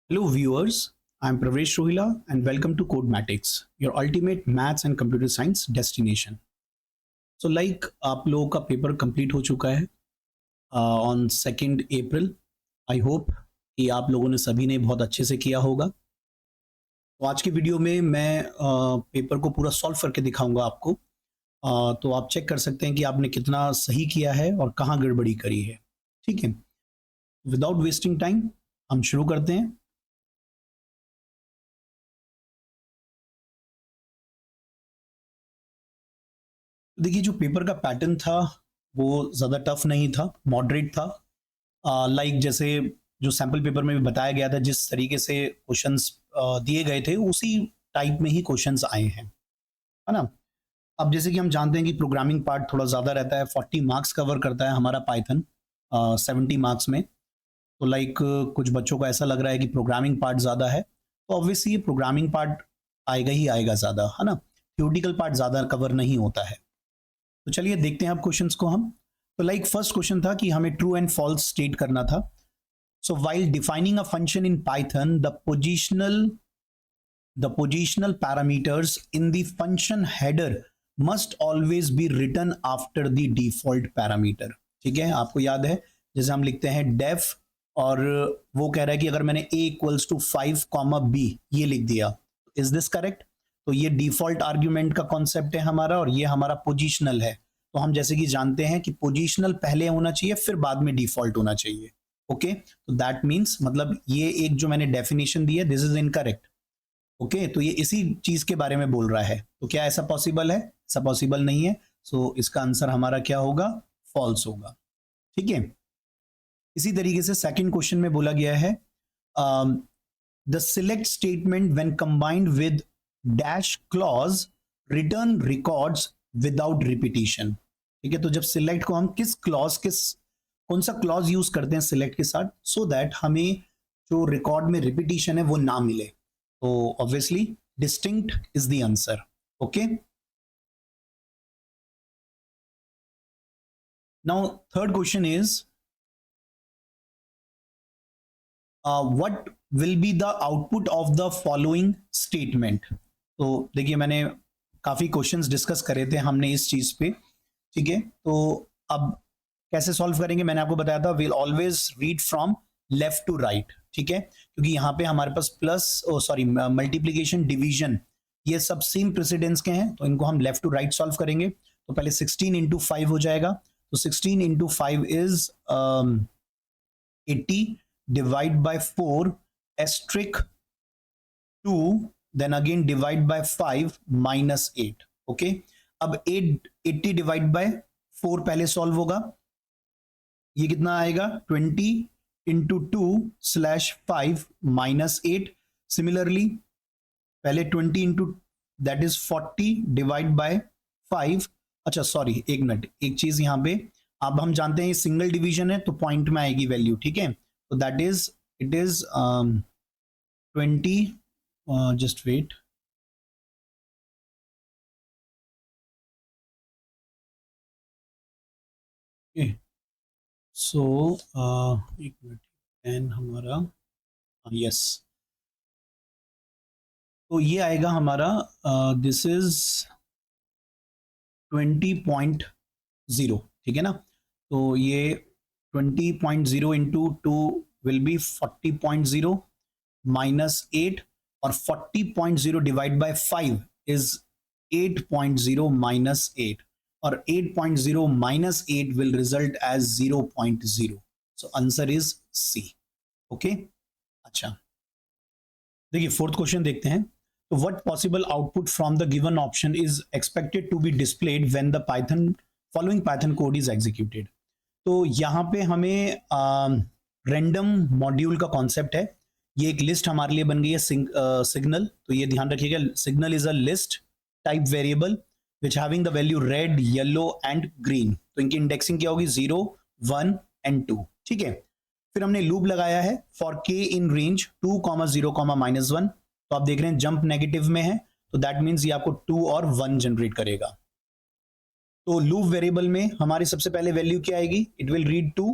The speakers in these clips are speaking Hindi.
Hello viewers, I am Pravesh Rohila and welcome to Codematics, your ultimate maths and computer science destination. So like आप लोगों का पेपर कंप्लीट हो चुका है ऑन 2 अप्रैल. आई होप कि आप लोगों ने सभी ने बहुत अच्छे से किया होगा. तो आज की वीडियो में मैं पेपर को पूरा सॉल्व करके दिखाऊंगा आपको. तो आप चेक कर सकते हैं कि आपने कितना सही किया है और कहाँ गड़बड़ी करी है. ठीक है, विदाउट वेस्टिंग टाइम हम शुरू करते हैं. देखिए, जो पेपर का पैटर्न था वो ज़्यादा टफ नहीं था, मॉडरेट था. लाइक जैसे जो सैम्पल पेपर में भी बताया गया था, जिस तरीके से क्वेश्चंस दिए गए थे उसी टाइप में ही क्वेश्चंस आए हैं, है ना. अब जैसे कि हम जानते हैं कि प्रोग्रामिंग पार्ट थोड़ा ज़्यादा रहता है, 40 मार्क्स कवर करता है हमारा पाइथन 70 मार्क्स में. तो लाइक कुछ बच्चों को ऐसा लग रहा है कि प्रोग्रामिंग पार्ट ज़्यादा है, तो ऑब्वियसली ये प्रोग्रामिंग पार्ट आएगा ही आएगा ज़्यादा, है ना. थ्योरेटिकल पार्ट ज़्यादा कवर नहीं होता है. तो चलिए देखते हैं अब क्वेश्चंस को हम. तो लाइक फर्स्ट क्वेश्चन था कि हमें ट्रू एंड फॉल्स स्टेट करना था. सो while defining a function in Python, the positional parameters in the function header must always be written after the default parameter. ठीक है, आपको याद है जैसे हम लिखते हैं def और वो कह रहा है कि अगर मैंने a equals to 5, b ये लिख दिया, इज दिस करेक्ट. तो ये डिफॉल्ट आर्ग्यूमेंट का कॉन्सेप्ट है हमारा और ये हमारा पोजिशनल है. तो हम जैसे कि जानते हैं कि पोजिशनल पहले होना चाहिए फिर बाद में डिफॉल्ट होना चाहिए. ओके, तो दैट मीन्स मतलब ये एक जो मैंने डेफिनेशन दी है, दिस इज इनकरेक्ट. ओके, तो ये इसी चीज के बारे में बोल रहा है. तो क्या ऐसा पॉसिबल है? ऐसा पॉसिबल नहीं है. सो इसका आंसर हमारा क्या होगा? फॉल्स होगा. ठीक है. इसी तरीके से सेकंड क्वेश्चन में बोला गया है the select statement when combined with dash clause return records without repetition. ठीक है, तो जब सिलेक्ट को हम कौन सा क्लॉज यूज करते हैं सिलेक्ट के साथ, सो दैट हमें जो रिकॉर्ड में रिपीटिशन है वो ना मिले. तो obviously distinct is the answer. Okay, now third question is what will be the output of the following statement. तो देखिए, मैंने काफी क्वेश्चंस डिस्कस करे थे हमने इस चीज पे. ठीक है, तो अब कैसे सॉल्व करेंगे मैंने आपको बताया था, will always read from left to right. ठीक है, क्योंकि यहाँ पे हमारे पास मल्टीप्लीकेशन डिवीजन ये सब सेम प्रेसिडेंस के हैं, तो इनको हम लेफ्ट टू राइट सॉल्व करेंगे. तो पहले 16 इंटू 5 हो जाएगा. तो 16 into 5 is 80 divide by 4 asterisk 2, then again divide by 5 minus 8. Okay, अब 80 डिवाइड बाय 4 पहले सॉल्व होगा. ये कितना आएगा? 20 इंटू 2/5 माइनस 8. सिमिलरली पहले 20 into that is 40 divide by 5. अच्छा सॉरी, एक मिनट, एक चीज यहाँ पे. अब हम जानते हैं ये सिंगल डिवीजन है तो पॉइंट में आएगी वैल्यू. ठीक है, तो that is it is 20. Just wait. So एक मिनट, एन हमारा यस. तो ये आएगा हमारा दिस इज 20.0. ठीक है ना. तो ये 20.0 इंटू 2 विल बी 40.0 माइनस 8 और 40.0 डिवाइड बाय 5 इज 8.0 माइनस 8 और 8.0 minus 8 will result as 0.0. So answer is C. Okay, अच्छा देखिए फोर्थ क्वेश्चन देखते हैं. तो what possible output from the given option is expected to be displayed when the Python following Python code is executed. तो यहाँ पे हमें रैंडम मॉड्यूल का कॉन्सेप्ट है. ये एक लिस्ट हमारे लिए बन गई है सिग्नल. तो ये ध्यान रखिएगा, signal is a list type variable which having the value red, yellow and green. तो इनकी इंडेक्सिंग क्या होगी? 0, 1 and 2. ठीक है, फिर हमने लूप लगाया है फॉर k इन रेंज 2, 0, -1. तो आप देख रहे हैं जंप नेगेटिव में है, तो दैट मीन्स ये आपको 2 और 1 जनरेट करेगा. तो लूप वेरिएबल में हमारी सबसे पहले वैल्यू क्या आएगी? It will read 2.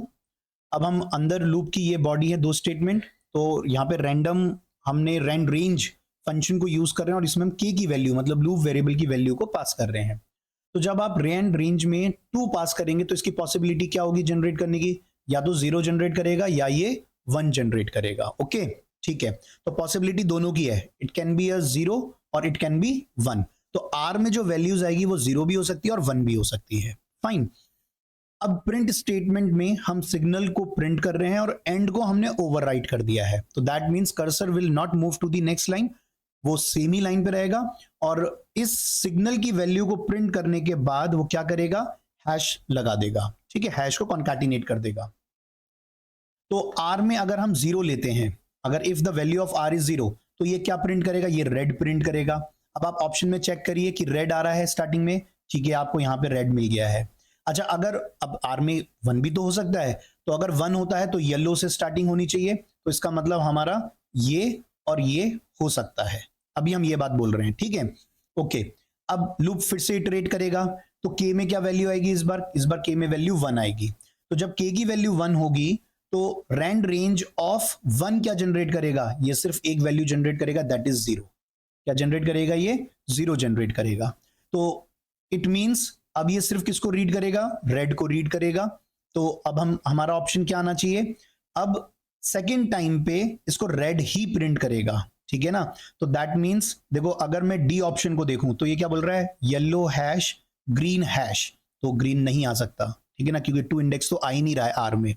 अब हम अंदर लूप की ये बॉडी है 2 स्टेटमेंट, तो यहाँ पे रैंडम हमने रैंड रेंज फंक्शन को यूज कर रहे हैं और इसमें हम k की वैल्यू मतलब लूप वेरिएबल की वैल्यू को पास कर रहे हैं। तो जब आप रैंड रेंज में 2 पास करेंगे तो इसकी पॉसिबिलिटी क्या होगी जनरेट करने की, या तो 0 जनरेट करेगा या ये 1 जनरेट करेगा। ओके ठीक है, तो पॉसिबिलिटी दोनों की है, इट कैन बी अ 0 और इट कैन बी 1। तो r में जो वैल्यूज आएगी वो 0 भी हो सकती है और 1 भी हो सकती है। फाइन, अब प्रिंट स्टेटमेंट में हम सिग्नल को प्रिंट कर रहे हैं और एंड को हमने ओवरराइट कर दिया है, तो that means cursor will not move to the next line, वो सेम ही लाइन पे रहेगा और इस सिग्नल की वैल्यू को प्रिंट करने के बाद वो क्या करेगा, हैश लगा देगा। ठीक है, हैश को कॉन्कैटिनेट कर देगा। तो r में अगर हम 0 लेते हैं, अगर if the value of r is 0 तो ये क्या प्रिंट करेगा, ये रेड प्रिंट करेगा। अब आप ऑप्शन में चेक करिए कि रेड आ रहा है स्टार्टिंग में, ठीक है, आपको यहाँ पे रेड मिल गया है। अच्छा, अगर अब r में 1 भी तो हो सकता है, तो अगर 1 होता है तो येलो से स्टार्टिंग होनी चाहिए, तो इसका मतलब हमारा ये और ये हो सकता है। अभी हम ये बात बोल रहे हैं, ठीक है। ओके, अब लूप फिर से इटरेट करेगा, तो k में क्या वैल्यू आएगी इस बार k में वैल्यू 1 आएगी। तो जब k की वैल्यू 1 होगी तो रैंड रेंज ऑफ 1 क्या जनरेट करेगा, ये सिर्फ एक वैल्यू जनरेट करेगा, दैट इज 0। क्या जनरेट करेगा, ये 0 जनरेट करेगा। तो इट मींस अब ये सिर्फ किसको रीड करेगा, रेड को रीड करेगा। तो अब हमारा ऑप्शन क्या आना चाहिए, अब सेकेंड टाइम पे इसको रेड ही प्रिंट करेगा, ठीक है ना। तो दैट मींस देखो, अगर मैं डी ऑप्शन को देखूं तो ये क्या बोल रहा है, येलो हैश ग्रीन हैश, तो ग्रीन नहीं आ सकता, ठीक है ना, क्योंकि 2 इंडेक्स तो आ ही नहीं रहा है आर में,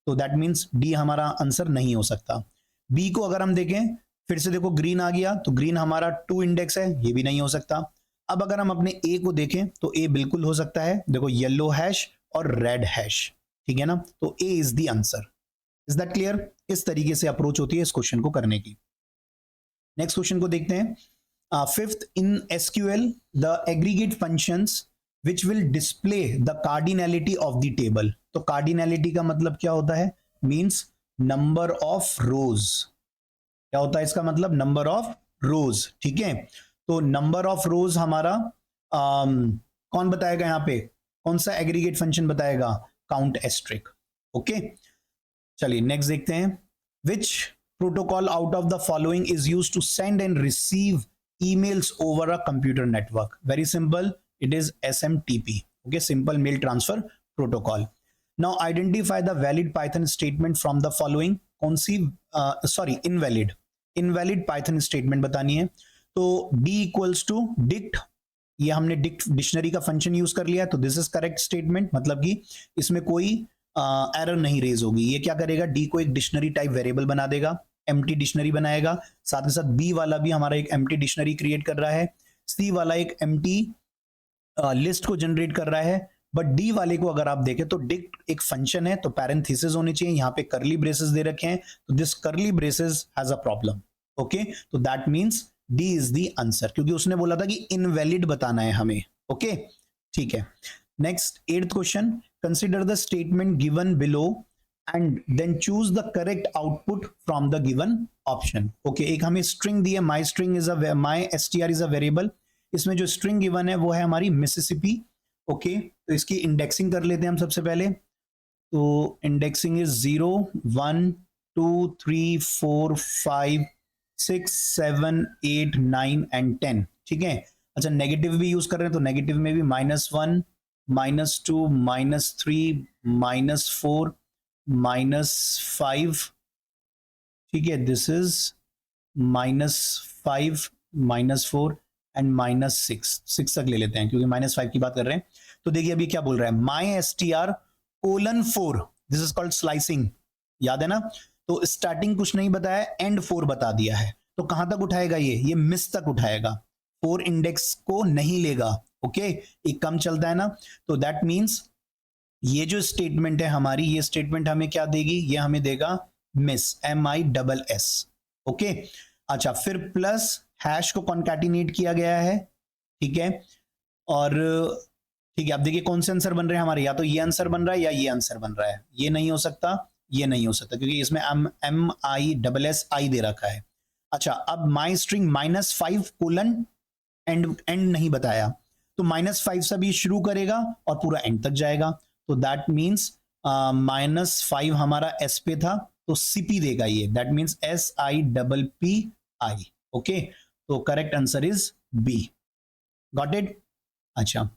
तो दैट मींस डी हमारा आंसर नहीं हो सकता। बी को अगर हम देखें, फिर से देखो ग्रीन आ गया, तो ग्रीन हमारा 2 इंडेक्स है, ये भी नहीं हो सकता। अब अगर हम अपने ए को देखें तो ए बिल्कुल हो सकता है, देखो येलो हैश और रेड हैश, ठीक है ना, तो A is the answer. Is that clear? इस तरीके से अप्रोच होती है इस क्वेश्चन को करने की। नेक्स्ट क्वेश्चन को देखते हैं। Fifth, in SQL the aggregate functions which will display the cardinality of the table। तो cardinality का मतलब क्या होता है, means number of rows। क्या होता है इसका मतलब, number of rows, ठीक है। तो number of rows हमारा कौन बताएगा, यहाँ पे कौन सा एग्रीगेट फंक्शन बताएगा, काउंट एस्ट्रिक। ओके, चलिए नेक्स्ट देखते हैं। which protocol out of the following is used to send and receive emails over a computer network? Very simple, it is SMTP, okay, simple mail transfer protocol. Now identify the valid Python statement from the following। कौन सी invalid Python statement बतानी है। तो d equals to dict, ये हमने dict डिक्शनरी का फंक्शन यूज कर लिया, तो दिस इज करेक्ट स्टेटमेंट, मतलब कि इसमें कोई एरर नहीं रेज होगी। ये क्या करेगा, d को एक डिक्शनरी टाइप वेरिएबल बना देगा, एम्प्टी डिक्शनरी बनाएगा, साथ ही साथ b वाला भी हमारा एक एम्प्टी डिक्शनरी क्रिएट कर रहा है, c वाला एक एम्प्टी लिस्ट को जनरेट कर रहा है। बट डी वाले को अगर आप देखें तो डिक्ट एक फंक्शन है, तो पैरेंथेसिस होने चाहिए, यहाँ पे करली ब्रेसेस दे रखे हैं, तो this curly braces has a problem. Okay, तो that means D is the answer, क्योंकि उसने बोला था कि इनवैलिड बताना है हमें। ओके ठीक है। Next 8th question, consider the statement given below and then choose the correct output from the given option. Okay, एक हमें स्ट्रिंग दी है, my string is a my str is a variable, इसमें जो स्ट्रिंग गिवन है वो है हमारी मिसिसिपी। ओके, तो इसकी इंडेक्सिंग कर लेते हैं हम सबसे पहले। तो इंडेक्सिंग इज 0 1 2 3 4 5 6 7 8 9 एंड 10, ठीक है। अच्छा, नेगेटिव भी यूज कर रहे हैं, तो नेगेटिव में भी -1 -2 -3 -4 -5, ठीक है, दिस इज -5 -4 एंड -6 तक ले लेते हैं, क्योंकि -5 की बात कर रहे हैं। तो देखिए अभी क्या बोल रहा है, माई str:4, this is called slicing, याद है ना। तो स्टार्टिंग कुछ नहीं बताया, एंड 4 बता दिया है, तो कहां तक उठाएगा, ये मिस तक उठाएगा, 4 इंडेक्स को नहीं लेगा। ओके, एक कम चलता है ना, तो दैट मींस ये जो स्टेटमेंट है हमारी, ये स्टेटमेंट हमें क्या देगी, ये हमें देगा मिस, MISS। ओके, अच्छा, फिर प्लस हैश को कॉन्कैटिनेट किया गया है, ठीक है, और ठीक है, अब देखिए कौन से आंसर बन रहे हैं हमारे, या तो ये आंसर बन रहा है या ये आंसर बन रहा है, ये नहीं हो सकता, ये नहीं हो सकता, क्योंकि इसमें MISSI दे रखा है। अच्छा, अब माई स्ट्रिंग -5 एंड नहीं बताया, तो -5 से भी शुरू करेगा और पूरा एंड तक जाएगा, तो दैट मीन्स -5 हमारा S पे था, तो सीपी देगा ये, दैट मीन्स SIPPI। ओके, तो correct answer is B. Got it? अच्छा,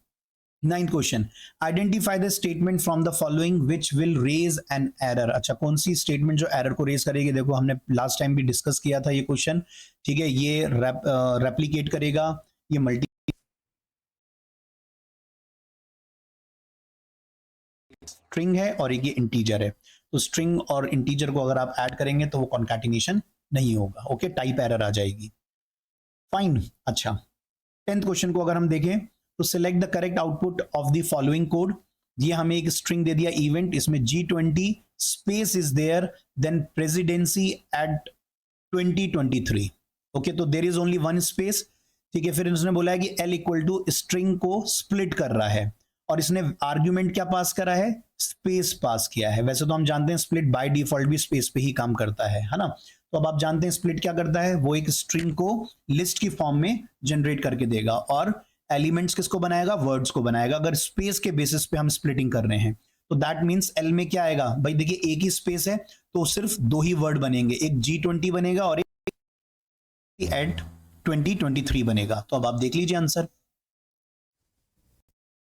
9th question, identify the statement from the following which will raise an error. अच्छा, कौन सी स्टेटमेंट जो एरर को रेज करेगी? देखो हमने लास्ट टाइम भी डिस्कस किया था ये क्वेश्चन, ठीक है। ये रेप्लीकेट करेगा, ये मल्टी स्ट्रिंग है और एक ये इंटीजर है, तो स्ट्रिंग और इंटीजर को अगर आप ऐड करेंगे तो वो कॉन्कैटिनेशन नहीं होगा। ओके, टाइप एरर आ जाएगी। फाइन। अच्छा, 10th क्वेश्चन को अगर हम देखें तो select the correct output of the following code. ये हमें एक स्ट्रिंग दे दिया इवेंट, इसमें G20 space is there, then presidency at 2023। Okay, तो there is only one space, ठीक है। फिर उसने बोला है कि L इक्वल टू स्ट्रिंग को स्प्लिट कर रहा है, और इसने आर्ग्यूमेंट क्या पास करा है? स्पेस पास किया है। वैसे तो हम जानते हैं स्प्लिट बाय डिफॉल्ट भी स्पेस पे ही काम करता है ना। तो अब आप जानते हैं स्प्लिट क्या करता है, वो एक स्ट्रिंग को लिस्ट की फॉर्म में जनरेट करके देगा, और एलिमेंट्स किसको बनाएगा? वर्ड्स को बनाएगा। अगर स्पेस के बेसिस पे हम स्प्लिटिंग कर रहे हैं तो दैट मीन्स एल में क्या आएगा भाई? देखिए एक ही स्पेस है तो सिर्फ दो ही वर्ड बनेंगे, एक G20 बनेगा और एक एट 2023 बनेगा। तो अब आप देख लीजिए आंसर।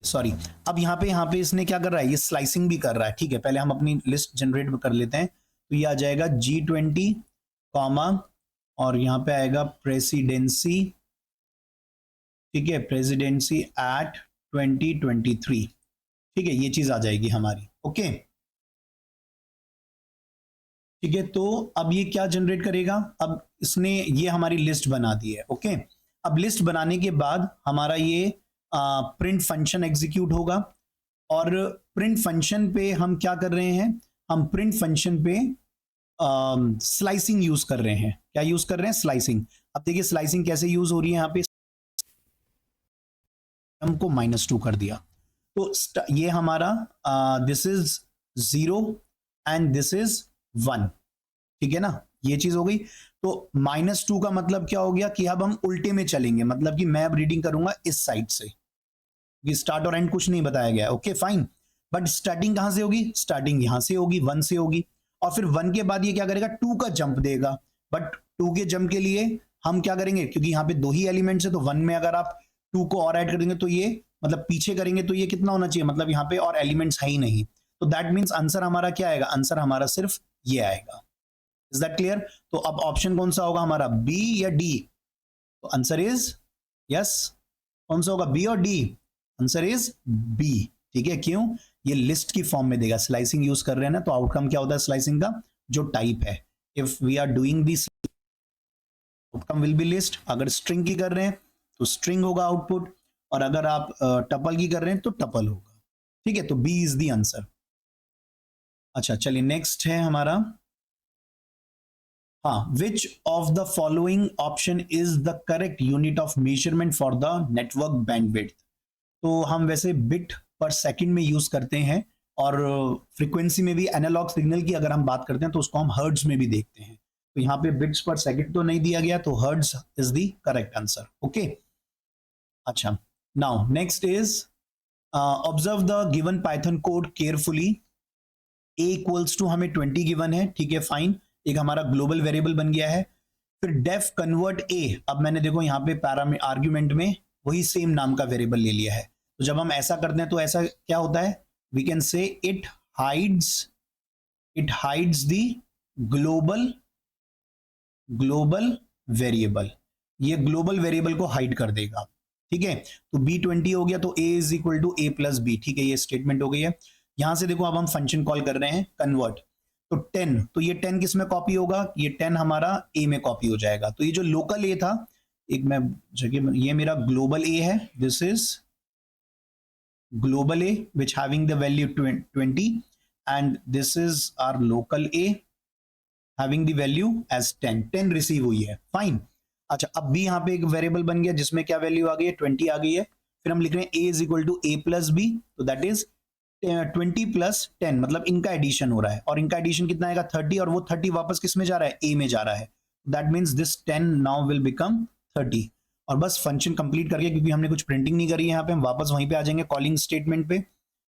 सॉरी, अब यहाँ पे इसने क्या कर रहा है? ये स्लाइसिंग भी कर रहा है, ठीक है। पहले हम अपनी लिस्ट जनरेट कर लेते हैं, तो ये आ जाएगा G20 कॉमा और यहाँ पे आएगा प्रेसिडेंसी, ठीक है, प्रेसिडेंसी एट 2023, ठीक है, ये चीज आ जाएगी हमारी। ओके, ठीक है। तो अब ये क्या जनरेट करेगा? अब इसने ये हमारी लिस्ट बना दी है। ओके, अब लिस्ट बनाने के बाद हमारा ये प्रिंट फंक्शन एग्जीक्यूट होगा, और प्रिंट फंक्शन पे हम क्या कर रहे हैं? हम प्रिंट फंक्शन पे स्लाइसिंग यूज कर रहे हैं। क्या यूज कर रहे हैं? स्लाइसिंग। अब देखिए स्लाइसिंग कैसे यूज हो रही है, यहाँ पे हमको -2 कर दिया, तो ये हमारा this is 0 and this is 1, ठीक है ना, ये चीज हो गई। तो -2 का मतलब क्या हो गया कि अब हम उल्टे में चलेंगे, मतलब कि मैं अब रीडिंग करूंगा इस साइड से, कि स्टार्ट और एंड कुछ नहीं बताया गया। ओके फाइन, बट स्टार्टिंग कहां से होगी? स्टार्टिंग यहां से होगी, 1 से होगी, और फिर 1 के बाद ये क्या करेगा? 2 का जंप देगा। बट 2 के जंप के लिए हम क्या करेंगे? क्योंकि यहाँ पे दो ही एलिमेंट्स है, तो 1 में अगर आप 2 को और ऐड कर देंगे तो ये मतलब पीछे करेंगे तो ये कितना होना चाहिए? मतलब यहाँ पे और एलिमेंट्स है ही नहीं, तो दैट मीन्स आंसर हमारा क्या आएगा? आंसर हमारा सिर्फ ये आएगा। Is that clear? तो अब ऑप्शन कौन सा होगा हमारा, बी या डी? तो आंसर इज यस, कौन सा होगा, बी और डी? आंसर इज बी, ठीक है। क्यों? ये लिस्ट की फॉर्म में देगा, स्लाइसिंग यूज कर रहे हैं ना, तो आउटकम क्या होता है स्लाइसिंग का? जो टाइप है, if we are doing this outcome will be list. अगर स्ट्रिंग की कर रहे हैं तो स्ट्रिंग होगा आउटपुट, और अगर आप टपल की कर रहे हैं तो टपल होगा, ठीक है। तो बी इज द आंसर। अच्छा चलिए, नेक्स्ट है हमारा, हाँ, which of the following option is the correct unit of measurement for the network bandwidth. तो हम वैसे बिट पर सेकंड में यूज करते हैं, और फ्रीक्वेंसी में भी एनालॉग सिग्नल की अगर हम बात करते हैं तो उसको हम हर्ट्ज में भी देखते हैं। तो यहाँ पे बिट्स पर सेकंड तो नहीं दिया गया, तो hertz is the correct answer. Okay, अच्छा, now next is observe the given Python code carefully. a equals to हमें 20 गिवन है, ठीक है फाइन, एक हमारा ग्लोबल वेरिएबल बन गया है। फिर डेफ कन्वर्ट a, अब मैंने देखो यहाँ पे आर्ग्यूमेंट में वही सेम नाम का वेरिएबल ले लिया है, तो जब हम ऐसा करते हैं तो ऐसा क्या होता है? We can say it hides the global variable, ये ग्लोबल वेरिएबल को हाइड कर देगा, ठीक है। तो B20 हो गया, तो a is equal to a plus B, ठीक है, ये स्टेटमेंट हो गई है। यहां से देखो अब हम फंक्शन कॉल कर रहे हैं कन्वर्ट, तो 10, तो ये 10 किस में कॉपी होगा? ये 10 हमारा a में कॉपी हो जाएगा। तो ये जो लोकल a था, एक मैं जगह, ये मेरा ग्लोबल a है, this is global a which having the value 20, and this is our local a having the value as 10 receive हुई है, फाइन। अच्छा, अब भी यहाँ पे एक वेरिएबल बन गया जिसमें क्या वैल्यू आ गई है? 20 आ गई है। फिर हम लिख रहे हैं a is equal to a plus B, तो दैट इज 20 प्लस 10, मतलब इनका एडिशन हो रहा है, और इनका एडिशन कितना आएगा? 30, और वो 30 वापस किस में जा रहा है? a में जा रहा है। That means this 10 now will become 30, और बस फंक्शन कंप्लीट करके, क्योंकि हमने कुछ प्रिंटिंग नहीं करी है यहाँ पे, हम वापस वहीं पे आ जाएंगे कॉलिंग स्टेटमेंट पे।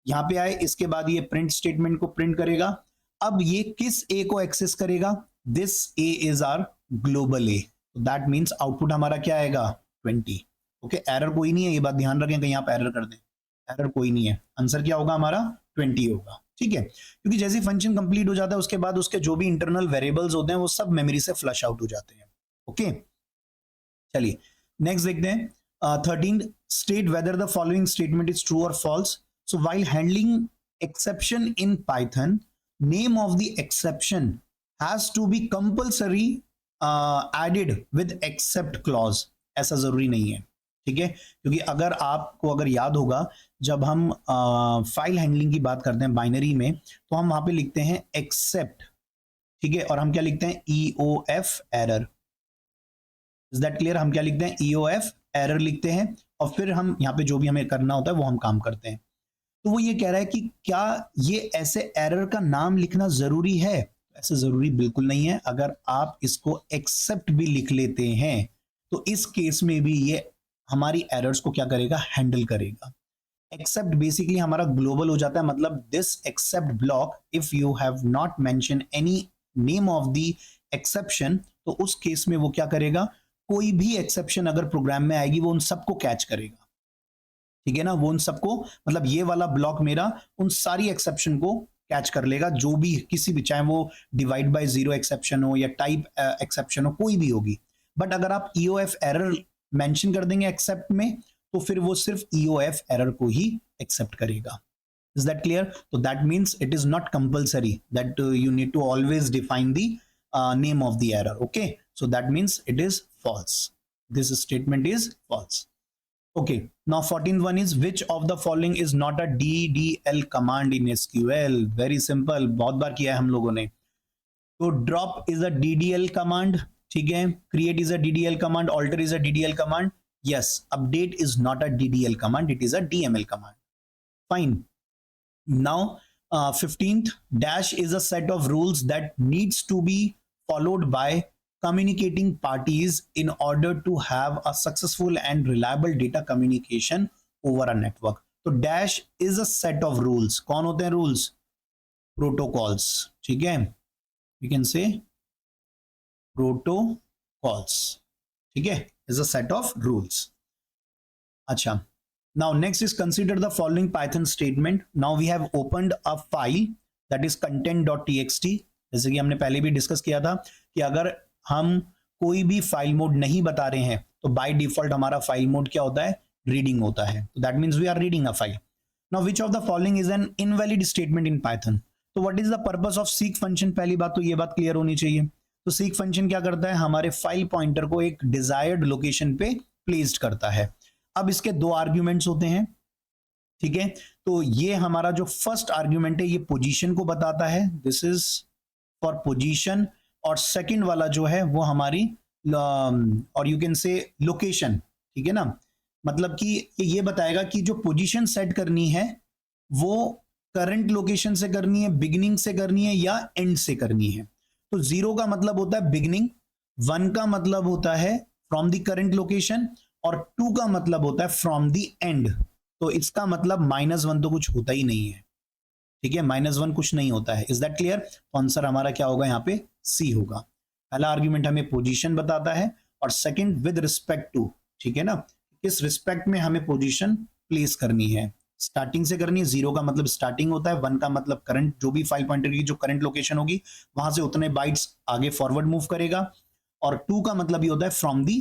यहाँ पे आए, इसके बाद ये प्रिंट स्टेटमेंट को प्रिंट करेगा। अब ये किस ए को एक्सेस करेगा? This a is our global a, that means output हमारा क्या आएगा? 20। ओके, एरर कोई नहीं है, ये बात ध्यान रखें, कहीं आप एरर कर दें, एरर कोई नहीं है, आंसर क्या होगा हमारा? 20 होगा। ठीक है, क्योंकि जैसे फंक्शन कंप्लीट हो जाता है उसके बाद उसके जो भी इंटरनल वेरिएबल्स होते हैं वो सब मेमोरी से फ्लश आउट हो जाते हैं। ओके, चलिए नेक्स्ट देखते हैं। 13, state whether the following statement is true और false. So while handling exception in Python, name of the exception has to be compulsory added with except clause. ऐसा जरूरी नहीं है, ठीक है, क्योंकि अगर आपको अगर याद होगा जब हम फाइल हैंडलिंग की बात करते हैं बाइनरी में, तो हम वहां पे लिखते हैं एक्सेप्ट, ठीक है, और हम क्या लिखते हैं? EOF error. Is that clear? हम क्या लिखते हैं? EOF एरर लिखते हैं, और फिर हम यहाँ पे जो भी हमें करना होता है वो हम काम करते हैं। तो वो ये कह रहा है कि क्या ये ऐसे एरर का नाम लिखना जरूरी है? ऐसे जरूरी बिल्कुल नहीं है। अगर आप इसको एक्सेप्ट भी लिख लेते हैं तो इस केस में भी ये हमारी एरर्स को क्या करेगा? हैंडल करेगा। एक्सेप्ट बेसिकली हमारा ग्लोबल हो जाता है, मतलब this except block if you have not mention any name of the exception, तो उस केस में वो क्या करेगा? कोई भी एक्सेप्शन अगर प्रोग्राम में आएगी वो उन सबको कैच करेगा, ठीक है ना, वो उन सबको, मतलब ये वाला ब्लॉक मेरा उन सारी एक्सेप्शन को कैच कर लेगा, जो भी किसी भी, चाहे वो डिवाइड बाय जीरो एक्सेप्शन हो या टाइप एक्सेप्शन हो, कोई भी होगी। बट अगर आप EOF एरर मेंशन कर देंगे एक्सेप्ट में, तो फिर वो सिर्फ EOF एरर को ही एक्सेप्ट करेगा। Is that clear? तो that means it is not compulsory that you need to always define the name of the error. Okay, so that means it is false. This statement is false. Okay, now 14th one is which of the following is not a DDL command in SQL? Very simple, बहुत बार किया है हम लोगों ने। तो drop is a DDL command, ठीक है, create is a DDL command, alter is a DDL command. Yes, update is not a DDL command, it is a DML command. Fine. Now 15th, dash is a set of rules that needs to be followed by communicating parties in order to have a successful and reliable data communication over a network. तो dash is a set of rules. कौन होते हैं rules? Protocols, ठीक है, we can say protocols, ठीक है, is a set of rules. अच्छा, now next is consider the following Python statement. Now we have opened a file that is content.txt. जैसे कि हमने पहले भी डिस्कस किया था कि अगर हम कोई भी फाइल मोड नहीं बता रहे हैं तो बाय डिफॉल्ट हमारा फाइल मोड क्या होता है? रीडिंग होता है। तो that means we are reading a file. Now which of the following is an invalid statement in Python? तो what is the purpose of seek function? पहली बात तो ये बात क्लियर होनी चाहिए। तो सीक फंक्शन क्या करता है? हमारे फाइल पॉइंटर को एक डिजायर्ड लोकेशन पे प्लेस्ड करता है। अब इसके दो आर्ग्यूमेंट्स होते हैं, ठीक है, तो ये हमारा जो फर्स्ट आर्ग्यूमेंट है ये पोजीशन को बताता है, दिस इज फॉर पोजीशन, और सेकंड वाला जो है वो हमारी और यू कैन से लोकेशन, ठीक है ना, मतलब कि ये बताएगा कि जो पोजीशन सेट करनी है वो करंट लोकेशन से करनी है, बिगिनिंग से करनी है या एंड से करनी है। तो 0 का मतलब होता है बिगिनिंग, 1 का मतलब होता है फ्रॉम द करंट लोकेशन, और 2 का मतलब होता है फ्रॉम द एंड। तो इसका मतलब -1 तो कुछ होता ही नहीं है, ठीक है, -1 कुछ नहीं होता है। Is that clear? तो आंसर हमारा क्या होगा यहाँ पे? सी होगा। पहला आर्ग्यूमेंट हमें पोजीशन बताता है और सेकंड विद रिस्पेक्ट टू, ठीक है ना, किस रिस्पेक्ट में हमें पोजीशन प्लेस करनी है। स्टार्टिंग से करनी है, 0 का मतलब स्टार्टिंग होता है, 1 का मतलब करंट, जो भी फाइल पॉइंटर की जो करंट लोकेशन होगी वहां से उतने बाइट्स आगे फॉरवर्ड मूव करेगा, और 2 का मतलब ये होता है फ्रॉम दी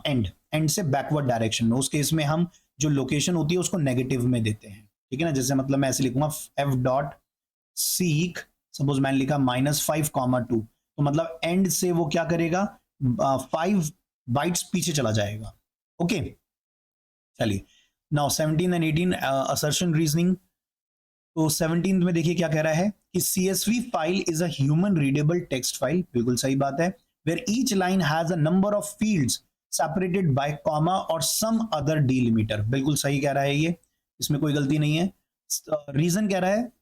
एंड से बैकवर्ड डायरेक्शन में। उस केस में हम जो लोकेशन होती है उसको नेगेटिव में देते हैं, ठीक है ना, जैसे मतलब मैं ऐसे लिखूंगा f.seek, सपोज मैंने लिखा -5,2, तो मतलब एंड से वो क्या करेगा? 5 बाइट्स पीछे चला जाएगा। ओके, चलिए नाउ 17 एंड 18 असर्शन रीजनिंग। तो 17 में देखिए क्या कह रहा है कि CSV file is a human readable text file, बिल्कुल सही बात है, where each line has a number of fields separated by comma और सम अदर डिलिमीटर, बिल्कुल सही कह रहा है ये, इसमें कोई गलती नहीं है। रीजन कह रहा है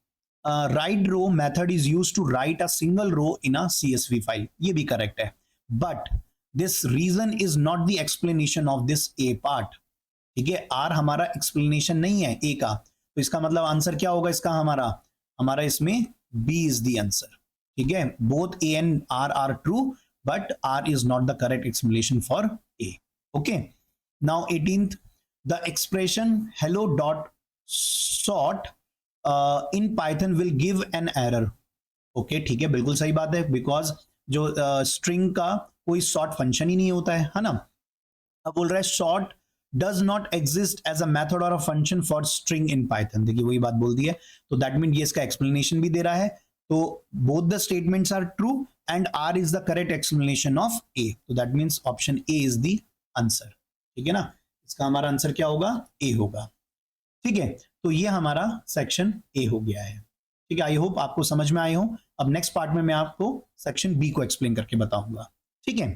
write row method is used to write a single row in a CSV file, ये भी करेक्ट है, but this reason is not the explanation of this A part, ठीक है, आर हमारा एक्सप्लेनेशन नहीं है ए का, तो इसका मतलब आंसर क्या होगा इसका? हमारा इसमें बी इज द आंसर. ठीक है, both A and R are true, but R is not the correct explanation for A. Okay. Now 18th, the expression hello dot sort in Python will give an error. Okay, ठीक है, बिल्कुल सही बात है, बिकॉज जो स्ट्रिंग का कोई सॉर्ट फंक्शन ही नहीं होता है ना. अब बोल रहा है sort does not exist as a method और a function for string in Python. देखिए वही बात बोल दी है, तो दैट मीन ये इसका एक्सप्लेनेशन भी दे रहा है. तो both the statements are true and R is the correct explanation of A. So that means option A is the answer. ठीक है ना, इसका हमारा आंसर क्या होगा, A होगा. ठीक है, तो ये हमारा सेक्शन A हो गया है. ठीक है, आई होप आपको समझ में आए हो. अब नेक्स्ट पार्ट में मैं आपको सेक्शन B को एक्सप्लेन करके बताऊंगा. ठीक है.